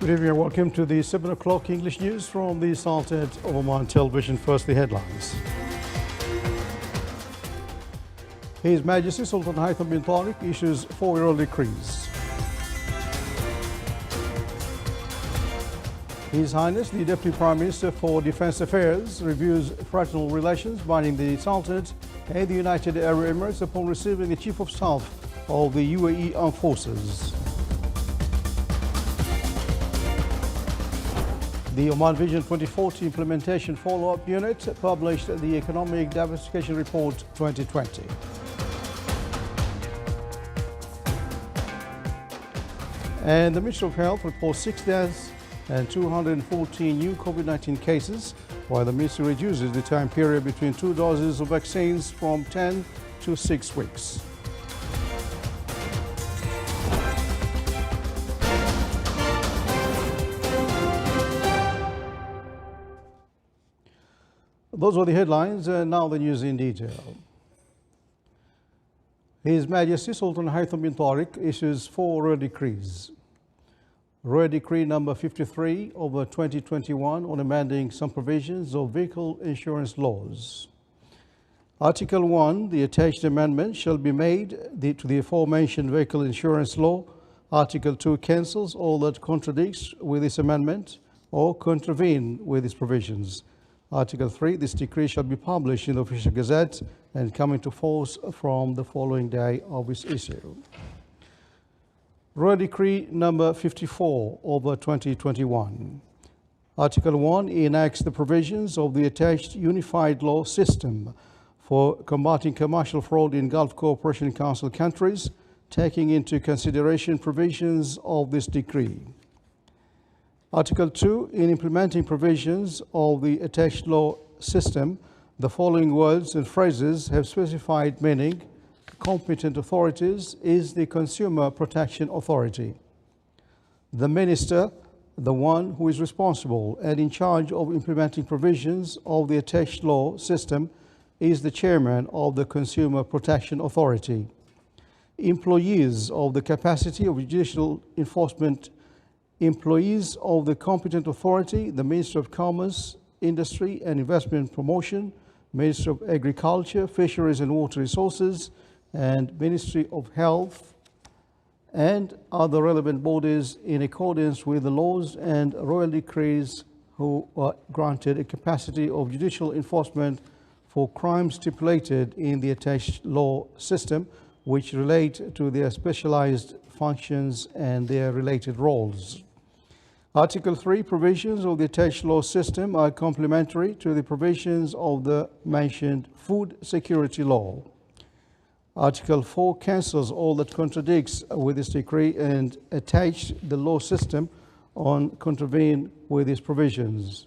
Good evening and welcome to the 7 o'clock English news from the Sultan of Oman Television. First, the headlines. His Majesty Sultan Haitham bin Tariq issues 4 royal decrees. His Highness, the Deputy Prime Minister for Defence Affairs, reviews fraternal relations binding the Sultanate and the United Arab Emirates upon receiving the Chief of Staff of the UAE Armed Forces. The Oman Vision 2040 Implementation Follow-up Unit published the Economic Diversification Report 2020. And the Ministry of Health reports 6 deaths and 214 new COVID-19 cases, while the Ministry reduces the time period between 2 doses of vaccines from 10 to 6 weeks. Those were the headlines, and now the news in detail. His Majesty Sultan Haitham bin Tariq issues 4 royal decrees. Royal Decree number 53 over 2021 on amending some provisions of vehicle insurance laws. Article 1, the attached amendment shall be made to the aforementioned vehicle insurance law. Article 2 cancels all that contradicts with this amendment or contravene with its provisions. Article 3, this decree shall be published in the Official Gazette and come into force from the following day of its issue. Royal Decree number 54 over 2021. Article 1 enacts the provisions of the attached unified law system for combating commercial fraud in Gulf Cooperation Council countries, taking into consideration provisions of this decree. Article 2, in implementing provisions of the attached law system, the following words and phrases have specified meaning. Competent authorities is the Consumer Protection Authority. The Minister, the one who is responsible and in charge of implementing provisions of the attached law system, is the Chairman of the Consumer Protection Authority. Employees of the capacity of judicial enforcement, employees of the competent authority, the Minister of Commerce, Industry and Investment Promotion, Minister of Agriculture, Fisheries and Water Resources, and Ministry of Health, and other relevant bodies in accordance with the laws and royal decrees who are granted a capacity of judicial enforcement for crimes stipulated in the attached law system, which relate to their specialized functions and their related roles. Article 3, provisions of the attached law system are complementary to the provisions of the mentioned food security law. Article 4 cancels all that contradicts with this decree and attached the law system on contravene with its provisions.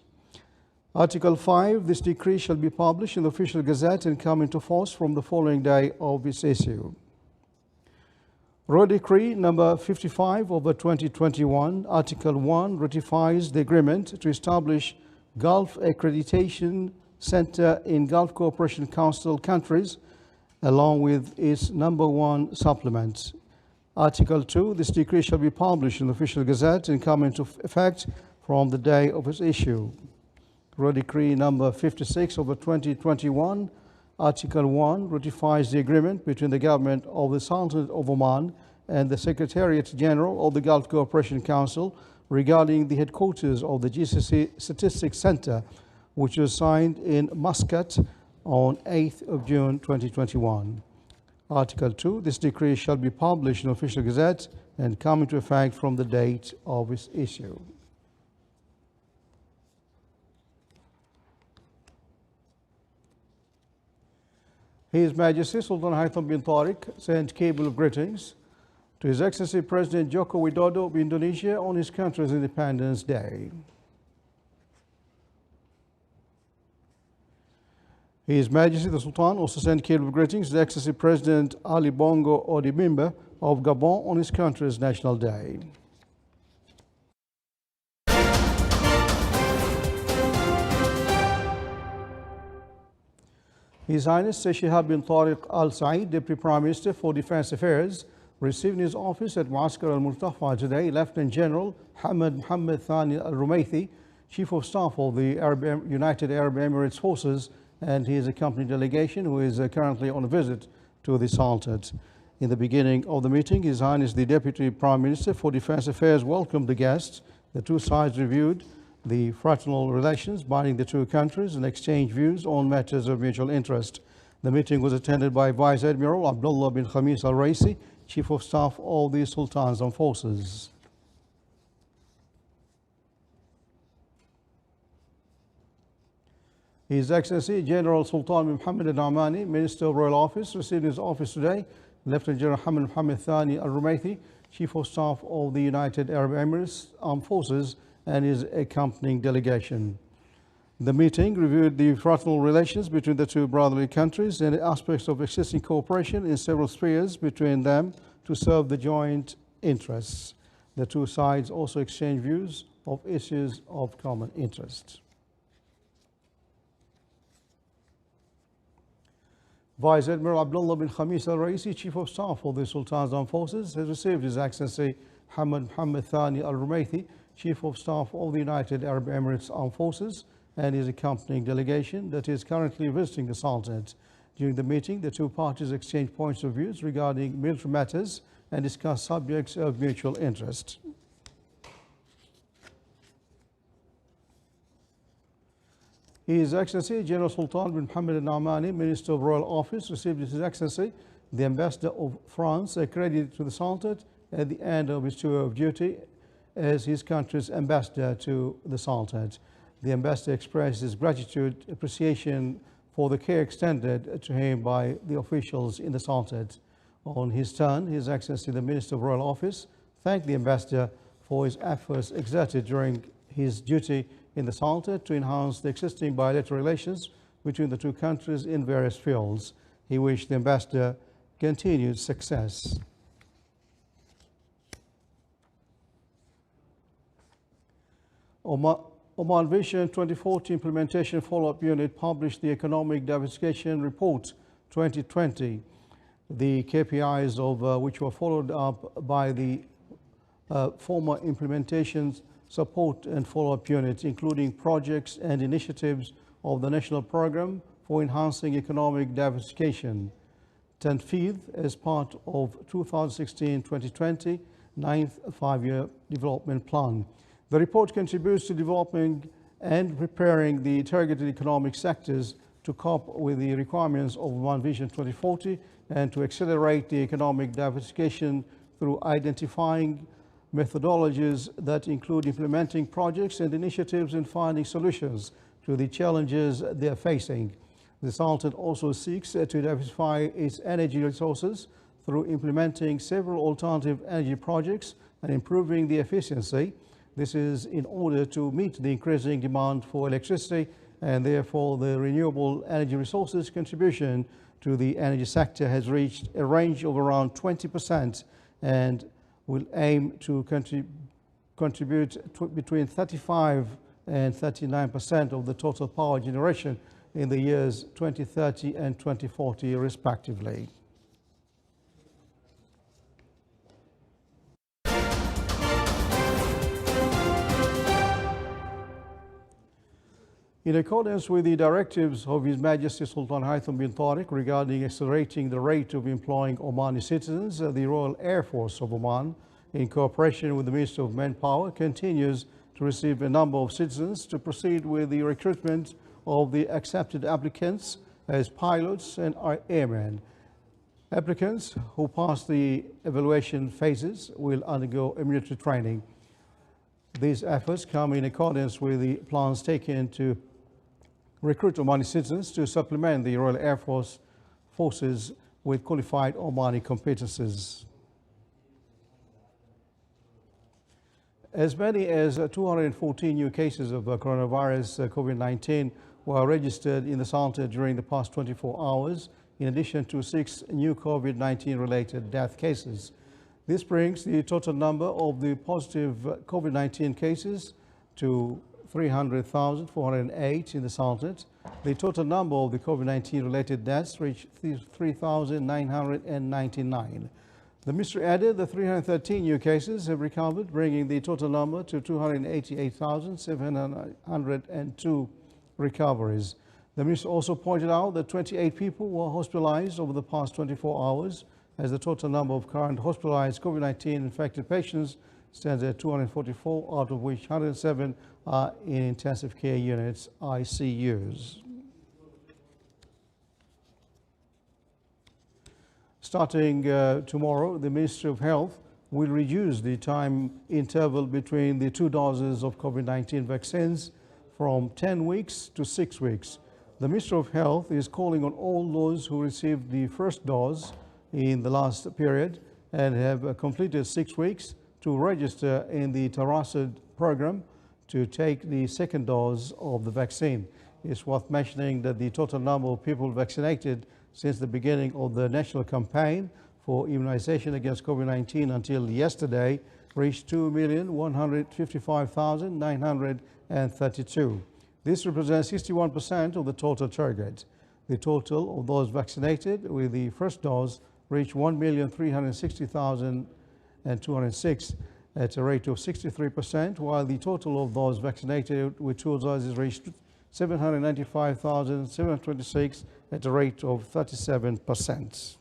Article 5, this decree shall be published in the Official Gazette and come into force from the following day of its issue. Royal Decree number 55 over 2021, Article 1 ratifies the agreement to establish Gulf Accreditation Center in Gulf Cooperation Council countries, along with its number 1 supplement. Article 2, this decree shall be published in the Official Gazette and come into effect from the day of its issue. Royal Decree number 56 over 2021, Article 1 ratifies the agreement between the government of the Sultanate of Oman and the Secretariat General of the Gulf Cooperation Council regarding the headquarters of the GCC Statistics Center, which was signed in Muscat on 8th of June 2021. Article 2, this decree shall be published in the Official Gazette and come into effect from the date of its issue. His Majesty Sultan Haitham bin Tariq sent cable of greetings to His Excellency President Joko Widodo of Indonesia on his country's Independence Day. His Majesty the Sultan also sent cable of greetings to His Excellency President Ali Bongo Ondimba of Gabon on his country's National Day. His Highness Sheikh bin Tariq Al Said, Deputy Prime Minister for Defence Affairs, Received in his office at Muaskar al-Murtafa today, Lieutenant General Hamad Mohammed Thani al-Rumaithi, Chief of Staff of the United Arab Emirates Forces, and his accompanying delegation, who is currently on a visit to the Sultanate. In the beginning of the meeting, His Highness the Deputy Prime Minister for Defence Affairs welcomed the guests. The two sides reviewed the fraternal relations binding the two countries and exchanged views on matters of mutual interest. The meeting was attended by Vice Admiral Abdullah bin Khamis al-Raisi, Chief of Staff of the Sultan's Armed Forces. His Excellency General Sultan bin Mohammed al-Namani, Minister of Royal Office, received in his office today Lieutenant General Hamad Mohammed Thani al-Rumaithi, Chief of Staff of the United Arab Emirates Armed Forces, and his accompanying delegation. The meeting reviewed the fraternal relations between the two brotherly countries and aspects of existing cooperation in several spheres between them to serve the joint interests. The two sides also exchanged views of issues of common interest. Vice Admiral Abdullah bin Khamis al-Raisi, Chief of Staff of the Sultan's Armed Forces, has received His Excellency Hamad Mohammed Thani al-Rumaithi, Chief of Staff of the United Arab Emirates Armed Forces, and his accompanying delegation that is currently visiting the Sultanate. During the meeting, the two parties exchanged points of views regarding military matters and discussed subjects of mutual interest. His Excellency General Sultan bin Mohammed al-Namani, Minister of Royal Office, received His Excellency the Ambassador of France, accredited to the Sultanate at the end of his tour of duty as his country's ambassador to the Sultanate. The ambassador expressed his gratitude, appreciation for the care extended to him by the officials in the Sultanate. On his turn, His Excellency the Minister of Royal Office thanked the ambassador for his efforts exerted during his duty in the Sultanate to enhance the existing bilateral relations between the two countries in various fields. He wished the ambassador continued success. Oman Vision 2040 Implementation Follow-up Unit published the Economic Diversification Report 2020, the KPIs of which were followed up by the former implementations support and follow-up units, including projects and initiatives of the National Program for Enhancing Economic Diversification, TENFID, as part of 2016-2020 9th Five-Year Development Plan. The report contributes to developing and preparing the targeted economic sectors to cope with the requirements of Oman Vision 2040 and to accelerate the economic diversification through identifying methodologies that include implementing projects and initiatives and finding solutions to the challenges they are facing. The Sultanate also seeks to diversify its energy resources through implementing several alternative energy projects and improving the efficiency. This is in order to meet the increasing demand for electricity, and therefore the renewable energy resources contribution to the energy sector has reached a range of around 20% and will aim to contribute between 35 and 39% of the total power generation in the years 2030 and 2040 respectively. In accordance with the directives of His Majesty Sultan Haitham bin Tariq regarding accelerating the rate of employing Omani citizens, the Royal Air Force of Oman, in cooperation with the Ministry of Manpower, continues to receive a number of citizens to proceed with the recruitment of the accepted applicants as pilots and airmen. Applicants who pass the evaluation phases will undergo military training. These efforts come in accordance with the plans taken to recruit Omani citizens to supplement the Royal Air Force forces with qualified Omani competences. As many as 214 new cases of coronavirus COVID-19 were registered in the Sultanate during the past 24 hours, in addition to 6 new COVID-19 related death cases. This brings the total number of the positive COVID-19 cases to 300,408 in the Sultanate. The total number of the COVID-19 related deaths reached 3,999. The ministry added that 313 new cases have recovered, bringing the total number to 288,702 recoveries. The minister also pointed out that 28 people were hospitalized over the past 24 hours, as the total number of current hospitalized COVID-19 infected patients stands at 244, out of which 107 are in intensive care units, ICUs. Starting tomorrow, the Ministry of Health will reduce the time interval between the two doses of COVID-19 vaccines from 10 weeks to 6 weeks. The Ministry of Health is calling on all those who received the first dose in the last period and have completed 6 weeks to register in the Tarasad program to take the second dose of the vaccine. It's worth mentioning that the total number of people vaccinated since the beginning of the national campaign for immunization against COVID-19 until yesterday reached 2,155,932. This represents 61% of the total target. The total of those vaccinated with the first dose reached 1,360,206 at a rate of 63%, while the total of those vaccinated with two doses reached 795,726 at a rate of 37%.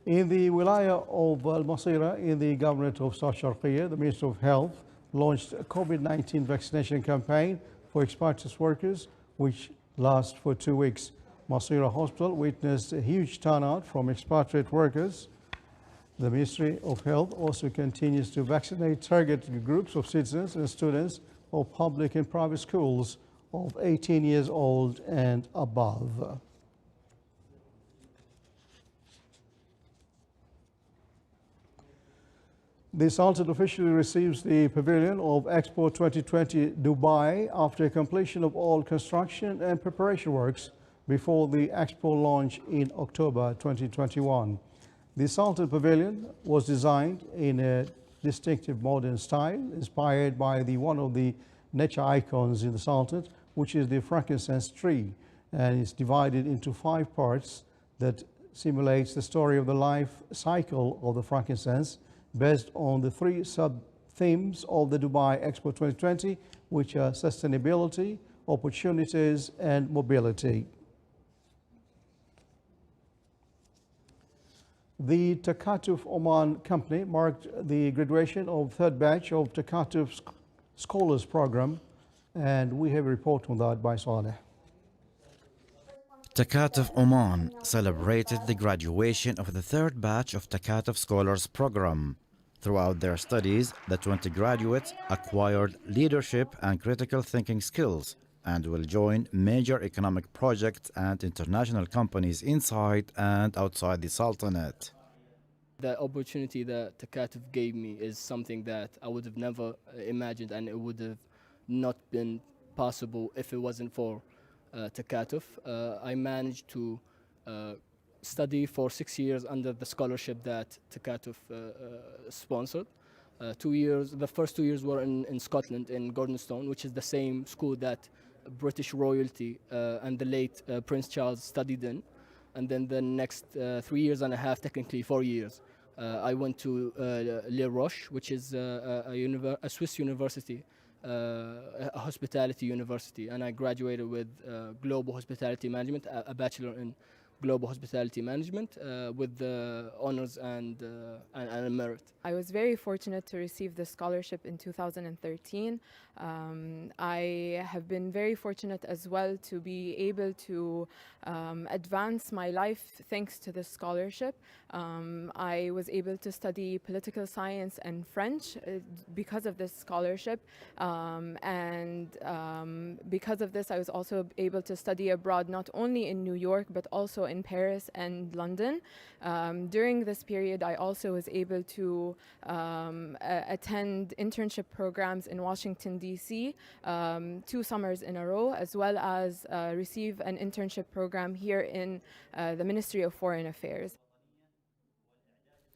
In the wilaya of Al-Masira in the governorate of South Sharqiya, the Ministry of Health launched a COVID-19 vaccination campaign for expatriate workers, which lasts for 2 weeks. Masira Hospital witnessed a huge turnout from expatriate workers. The Ministry of Health also continues to vaccinate targeted groups of citizens and students of public and private schools of 18 years old and above. The Sultan officially receives the pavilion of Expo 2020 Dubai after completion of all construction and preparation works before the Expo launch in October 2021. The Sultan Pavilion was designed in a distinctive modern style inspired by one of the nature icons in the Sultanate, which is the frankincense tree, and it's divided into 5 parts that simulates the story of the life cycle of the frankincense based on the 3 sub-themes of the Dubai Expo 2020, which are sustainability, opportunities, and mobility. The Takatuf Oman company marked the graduation of 3rd batch of Takatuf Scholars Program, and we have a report on that by Saleh. Takatuf Oman celebrated the graduation of the 3rd batch of Takatuf Scholars Program. Throughout their studies, the 20 graduates acquired leadership and critical thinking skills and will join major economic projects and international companies inside and outside the Sultanate. The opportunity that Takatuf gave me is something that I would have never imagined, and it would have not been possible if it wasn't for Takatuf. I managed to study for 6 years under the scholarship that Takatuf sponsored. 2 years, the first 2 years were in Scotland, in Gordonstone, which is the same school that British royalty and the late Prince Charles studied in. And then the next 3 years and a half, technically 4 years, I went to Les Roches, which is a Swiss university, a hospitality university, and I graduated with global hospitality management, a bachelor in global hospitality management with the honors and a merit. I was very fortunate to receive the scholarship in 2013. I have been very fortunate as well to be able to advance my life thanks to this scholarship. I was able to study political science and French because of this scholarship, and because of this I was also able to study abroad, not only in New York but also in Paris and London. During this period I also was able to attend internship programs in Washington DC 2 summers in a row, as well as receive an internship program here in the Ministry of Foreign Affairs.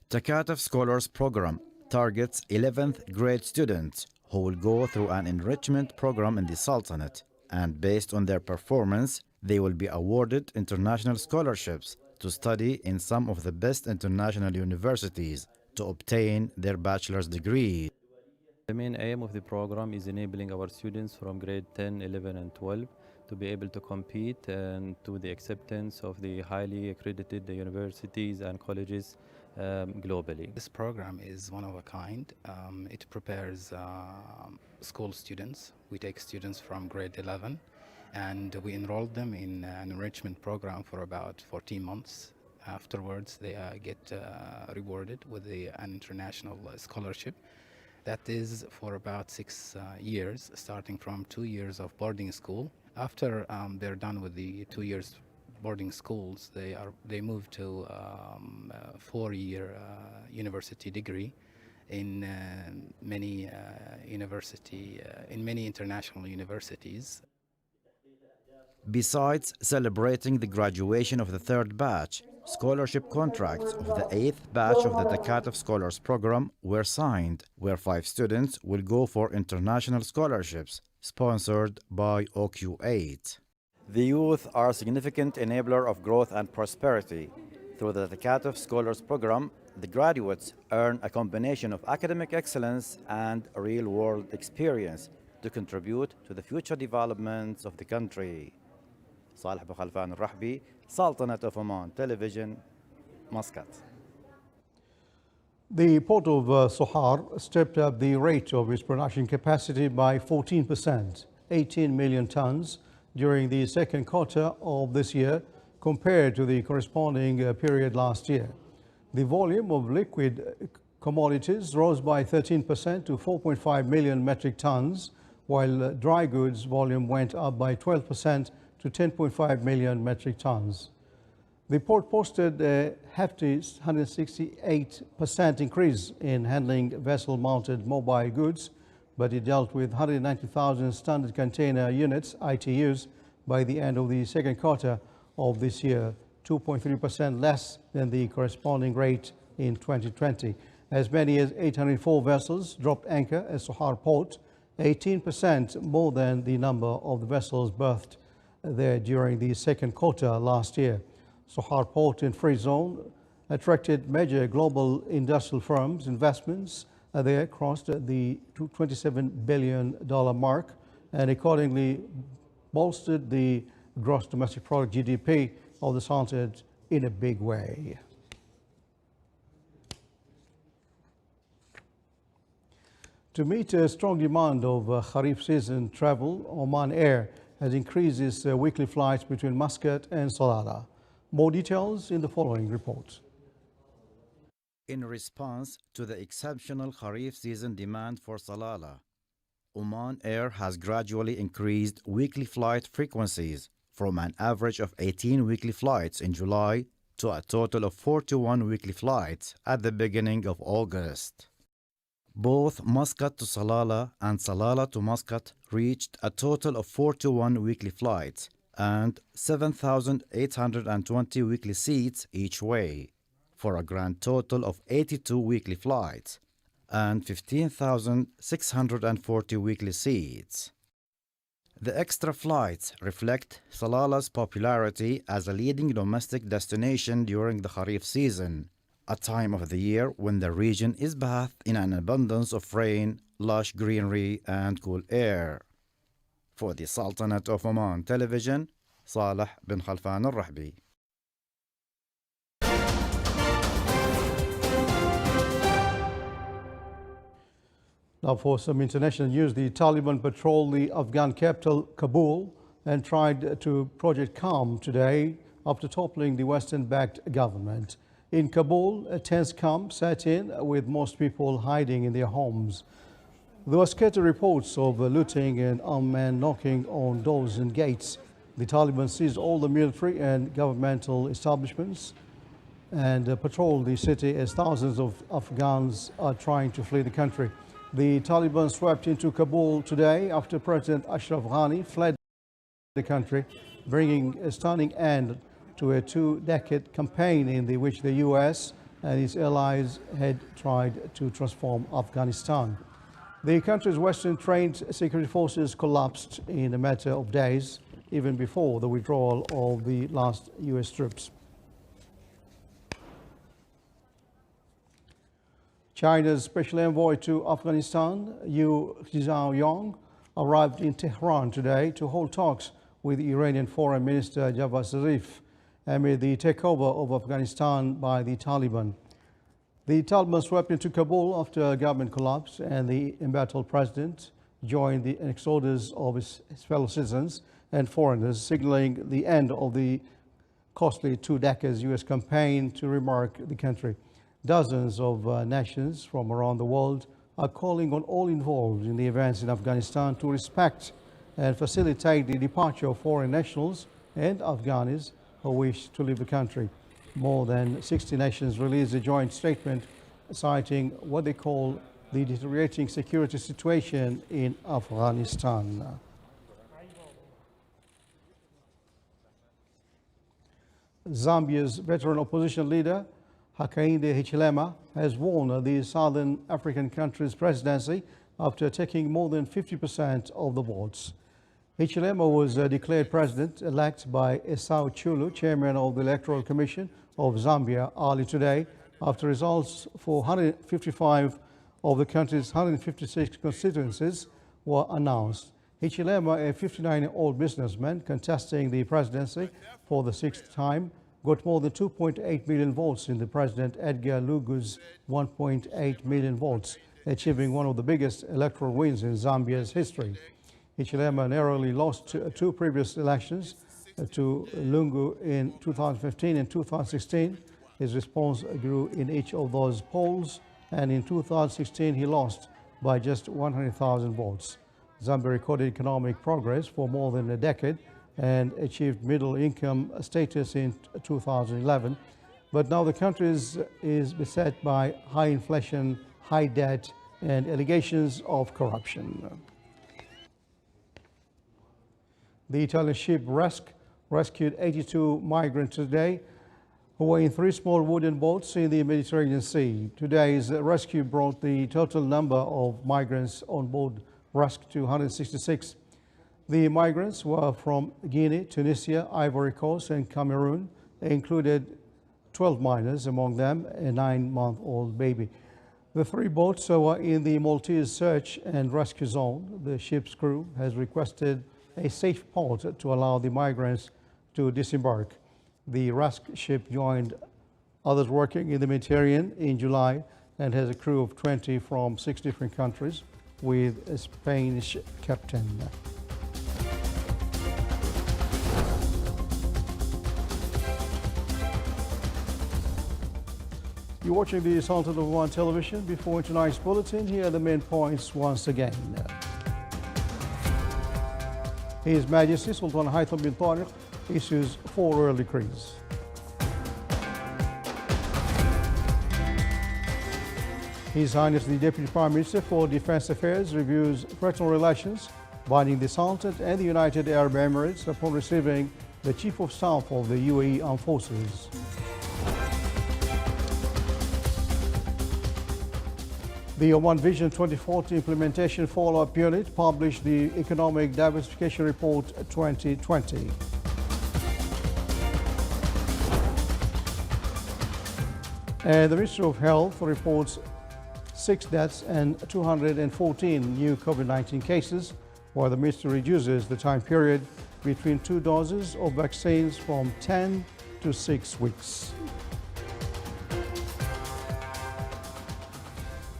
Takatuf Scholars Program targets 11th grade students who will go through an enrichment program in the Sultanate, and based on their performance they will be awarded international scholarships to study in some of the best international universities to obtain their bachelor's degree. The main aim of the program is enabling our students from grade 10, 11, and 12 to be able to compete and to the acceptance of the highly accredited universities and colleges globally. This program is one of a kind. It prepares school students. We take students from grade 11 and we enroll them in an enrichment program for about 14 months. Afterwards, they get rewarded with an international scholarship. That is for about 6 years, starting from 2 years of boarding school. After they're done with the 2 years boarding schools, they move to a 4-year university degree in many international universities. Besides celebrating the graduation of the third batch, scholarship contracts of the 8th batch of the Takatuf Scholars Program were signed, where 5 students will go for international scholarships, sponsored by OQ8. The youth are a significant enabler of growth and prosperity. Through the Takatuf Scholars Program, the graduates earn a combination of academic excellence and real-world experience to contribute to the future developments of the country. صالح بن خلفان الرحبي, Sultanate of Oman Television, Muscat. The port of Sohar stepped up the rate of its production capacity by 14%, 18 million tons, during the second quarter of this year compared to the corresponding period last year. The volume of liquid commodities rose by 13% to 4.5 million metric tons, while dry goods volume went up by 12% to 10.5 million metric tons. The port posted a hefty 168% increase in handling vessel-mounted mobile goods, but it dealt with 190,000 standard container units, ITUs, by the end of the second quarter of this year, 2.3% less than the corresponding rate in 2020. As many as 804 vessels dropped anchor at Sohar port, 18% more than the number of the vessels berthed there during the second quarter last year. Sohar port in free zone attracted major global industrial firms. Investments there crossed the $27 billion mark and accordingly bolstered the gross domestic product GDP of the Sultanate in a big way. To meet a strong demand of Kharif season travel, Oman Air has increased its weekly flights between Muscat and Salalah. More details in the following report. In response to the exceptional Kharif season demand for Salalah, Oman Air has gradually increased weekly flight frequencies from an average of 18 weekly flights in July to a total of 41 weekly flights at the beginning of August. Both Muscat to Salalah and Salalah to Muscat reached a total of 41 weekly flights and 7,820 weekly seats each way, for a grand total of 82 weekly flights and 15,640 weekly seats. The extra flights reflect Salalah's popularity as a leading domestic destination during the Kharif season, a time of the year when the region is bathed in an abundance of rain, lush greenery, and cool air. For the Sultanate of Oman Television, Salih bin Khalfan al-Rahbi. Now for some international news, the Taliban patrolled the Afghan capital Kabul and tried to project calm today after toppling the Western-backed government. In Kabul, a tense calm set in with most people hiding in their homes. There were scattered reports of looting and armed men knocking on doors and gates. The Taliban seized all the military and governmental establishments and patrolled the city as thousands of Afghans are trying to flee the country. The Taliban swept into Kabul today after President Ashraf Ghani fled the country, bringing a stunning end to a 2-decade campaign in which the US and its allies had tried to transform Afghanistan. The country's Western-trained security forces collapsed in a matter of days, even before the withdrawal of the last US troops. China's special envoy to Afghanistan, Yu Zhaoyong, arrived in Tehran today to hold talks with Iranian Foreign Minister Javad Zarif amid the takeover of Afghanistan by the Taliban. The Taliban swept into Kabul after a government collapse, and the embattled president joined the exodus of his fellow citizens and foreigners, signaling the end of the costly 2 decades U.S. campaign to remark the country. Dozens of nations from around the world are calling on all involved in the events in Afghanistan to respect and facilitate the departure of foreign nationals and Afghanis who wish to leave the country. More than 60 nations released a joint statement citing what they call the deteriorating security situation in Afghanistan. Zambia's veteran opposition leader, Hakainde Hichilema, has won the Southern African country's presidency after taking more than 50% of the votes. Hichilema was declared president-elect by Esau Chulu, chairman of the Electoral Commission of Zambia, early today, after results for 155 of the country's 156 constituencies were announced. Hichilema, a 59-year-old businessman contesting the presidency for the 6th time, got more than 2.8 million votes in the President Edgar Lungu's 1.8 million votes, achieving one of the biggest electoral wins in Zambia's history. Hichilema narrowly lost 2 previous elections to Lungu in 2015 and 2016. His response grew in each of those polls, and in 2016 he lost by just 100,000 votes. Zambia recorded economic progress for more than a decade and achieved middle-income status in 2011. But now the country is beset by high inflation, high debt, and allegations of corruption. The Italian ship rescued 82 migrants today who were in 3 small wooden boats in the Mediterranean Sea. Today's rescue brought the total number of migrants on board rescued to 166. The migrants were from Guinea, Tunisia, Ivory Coast, and Cameroon. They included 12 minors, among them a 9-month-old baby. The 3 boats were in the Maltese search and rescue zone. The ship's crew has requested a safe port to allow the migrants to disembark. The rescue ship joined others working in the Mediterranean in July and has a crew of 20 from 6 different countries with a Spanish captain. You're watching the Sultan of Oman television. Before tonight's bulletin, here are the main points once again. His Majesty Sultan Haitham bin Tariq issues 4 royal decrees. His Highness the Deputy Prime Minister for Defense Affairs reviews fraternal relations binding the Sultan and the United Arab Emirates upon receiving the Chief of Staff of the UAE Armed Forces. The Oman Vision 2040 Implementation Follow-up Unit published the Economic Diversification Report 2020. And the Ministry of Health reports 6 deaths and 214 new COVID-19 cases, while the ministry reduces the time period between 2 doses of vaccines from 10 to 6 weeks.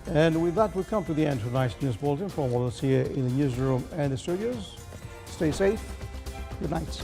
And with that, we come to the end of tonight's news bulletin from all of us here in the newsroom and the studios. Stay safe. Good night.